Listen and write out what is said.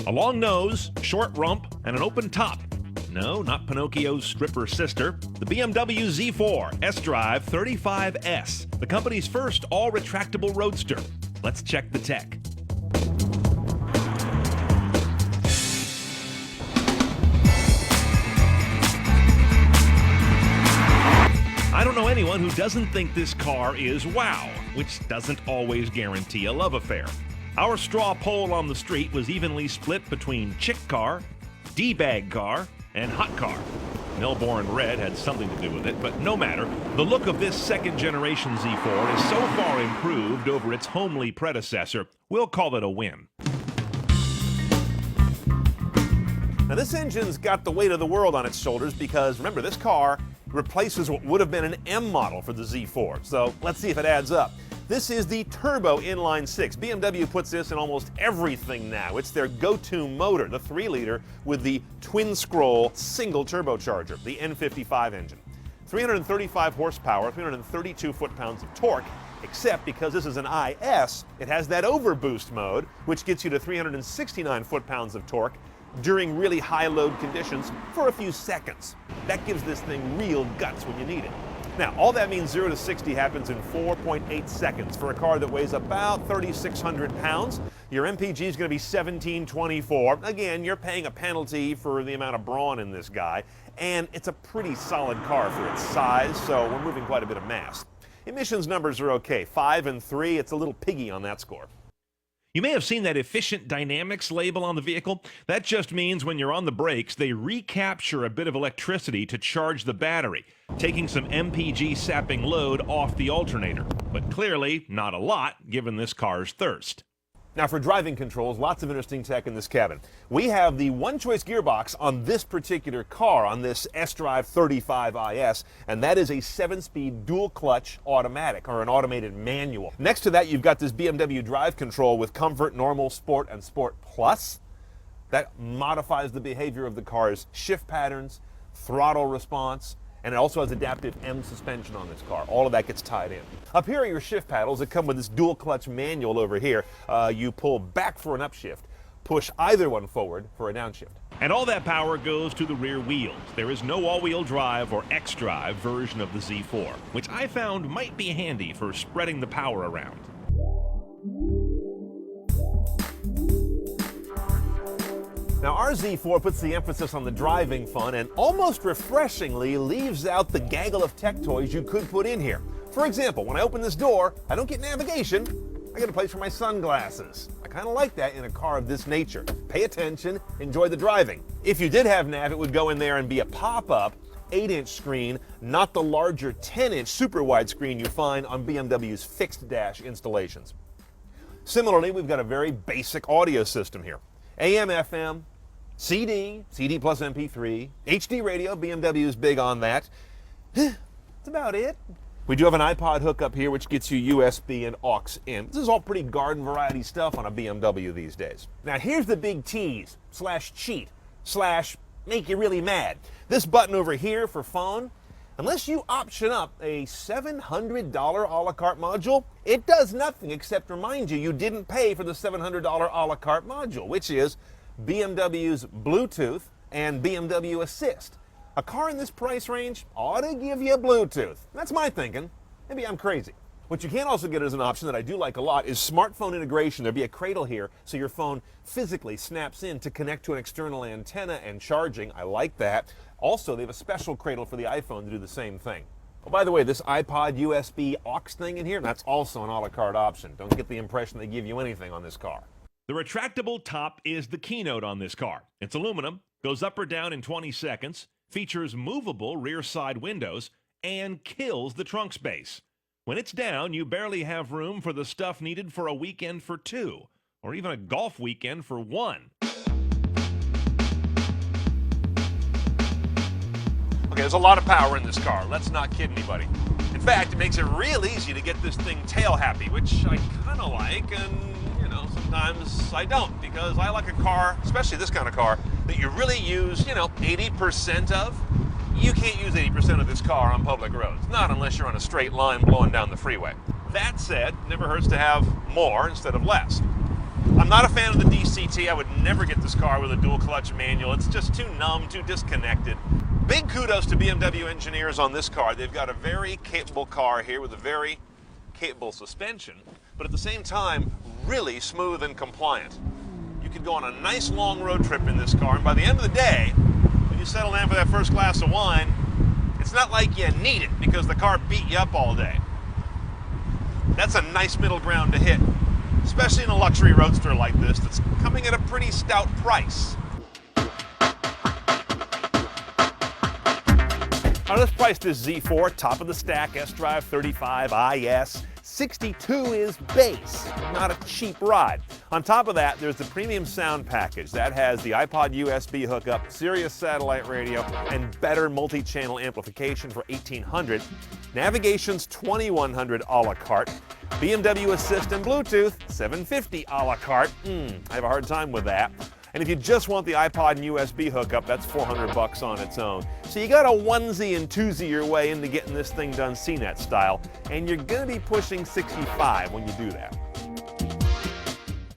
A long nose, short rump, and an open top. No, not Pinocchio's stripper sister. The BMW Z4 sDrive35is, the company's first all-retractable roadster. Let's check the tech. I don't know anyone who doesn't think this car is wow, which doesn't always guarantee a love affair. Our straw poll on the street was evenly split between chick car, D-bag car, and hot car. Melbourne Red had something to do with it, but no matter. The look of this second-generation Z4 is so far improved over its homely predecessor, we'll call it a win. Now this engine's got the weight of the world on its shoulders because, remember, this car replaces what would have been an M model for the Z4. So let's see if it adds up. This is the turbo inline 6. BMW puts this in almost everything now. It's their go-to motor, the 3-liter with the twin-scroll single turbocharger, the N55 engine. 335 horsepower, 332 foot-pounds of torque, except because this is an IS, it has that overboost mode, which gets you to 369 foot-pounds of torque during really high load conditions for a few seconds. That gives this thing real guts when you need it. Now, all that means 0 to 60 happens in 4.8 seconds. For a car that weighs about 3,600 pounds, your MPG is going to be 1724. Again, you're paying a penalty for the amount of brawn in this guy, and it's a pretty solid car for its size, so we're moving quite a bit of mass. Emissions numbers are okay, 5 and 3. It's a little piggy on that score. You may have seen that efficient dynamics label on the vehicle. That just means when you're on the brakes, they recapture a bit of electricity to charge the battery, taking some MPG sapping load off the alternator. But clearly, not a lot, given this car's thirst. Now for driving controls, lots of interesting tech in this cabin. We have the one-choice gearbox on this particular car, on this sDrive35is, and that is a 7-speed dual-clutch automatic, or an automated manual. Next to that, you've got this BMW drive control with Comfort, Normal, Sport, and Sport Plus. That modifies the behavior of the car's shift patterns, throttle response, and it also has adaptive M suspension on this car. All of that gets tied in. Up here are your shift paddles that come with this dual clutch manual over here. You pull back for an upshift, push either one forward for a downshift. And all that power goes to the rear wheels. There is no all-wheel drive or xDrive version of the Z4, which I found might be handy for spreading the power around. Now our Z4 puts the emphasis on the driving fun and almost refreshingly leaves out the gaggle of tech toys you could put in here. For example, when I open this door, I don't get navigation, I get a place for my sunglasses. I kind of like that in a car of this nature. Pay attention, enjoy the driving. If you did have nav, it would go in there and be a pop-up 8-inch screen, not the larger 10-inch super wide screen you find on BMW's fixed dash installations. Similarly, we've got a very basic audio system here. AM, FM, CD, CD plus MP3, HD radio, BMW's big on that. That's about it. We do have an iPod hookup here, which gets you USB and aux in. This is all pretty garden variety stuff on a BMW these days. Now here's the big tease, slash cheat, slash make you really mad. This button over here for phone, unless you option up a $700 a la carte module, it does nothing except remind you you didn't pay for the $700 a la carte module, which is BMW's Bluetooth and BMW Assist. A car in this price range ought to give you Bluetooth. That's my thinking. Maybe I'm crazy. What you can also get as an option that I do like a lot is smartphone integration. There'll be a cradle here so your phone physically snaps in to connect to an external antenna and charging. I like that. Also, they have a special cradle for the iPhone to do the same thing. Oh, by the way, this iPod USB aux thing in here, that's also an a la carte option. Don't get the impression they give you anything on this car. The retractable top is the keynote on this car. It's aluminum, goes up or down in 20 seconds, features movable rear side windows, and kills the trunk space. When it's down, you barely have room for the stuff needed for a weekend for 2, or even a golf weekend for 1. Okay, there's a lot of power in this car. Let's not kid anybody. In fact, it makes it real easy to get this thing tail happy, which I kind of like, and sometimes I don't, because I like a car, especially this kind of car, that you really use, 80% of. You can't use 80% of this car on public roads, not unless you're on a straight line blowing down the freeway. That said, never hurts to have more instead of less. I'm not a fan of the DCT. I would never get this car with a dual clutch manual. It's just too numb, too disconnected. Big kudos to BMW engineers on this car. They've got a very capable car here with a very capable suspension, but at the same time, really smooth and compliant. You could go on a nice long road trip in this car, and by the end of the day, when you settle down for that first glass of wine, it's not like you need it because the car beat you up all day. That's a nice middle ground to hit, especially in a luxury roadster like this that's coming at a pretty stout price. Now let's price this Z4, top of the stack, sDrive35is. 62 is base, not a cheap ride. On top of that, there's the premium sound package. That has the iPod USB hookup, Sirius satellite radio, and better multi-channel amplification for $1,800. Navigation's $2,100 a la carte. BMW Assist and Bluetooth, $750 a la carte. I have a hard time with that. And if you just want the iPod and USB hookup, that's $400 on its own. So you got a onesie and twosie your way into getting this thing done CNET style, and you're gonna be pushing 65 when you do that.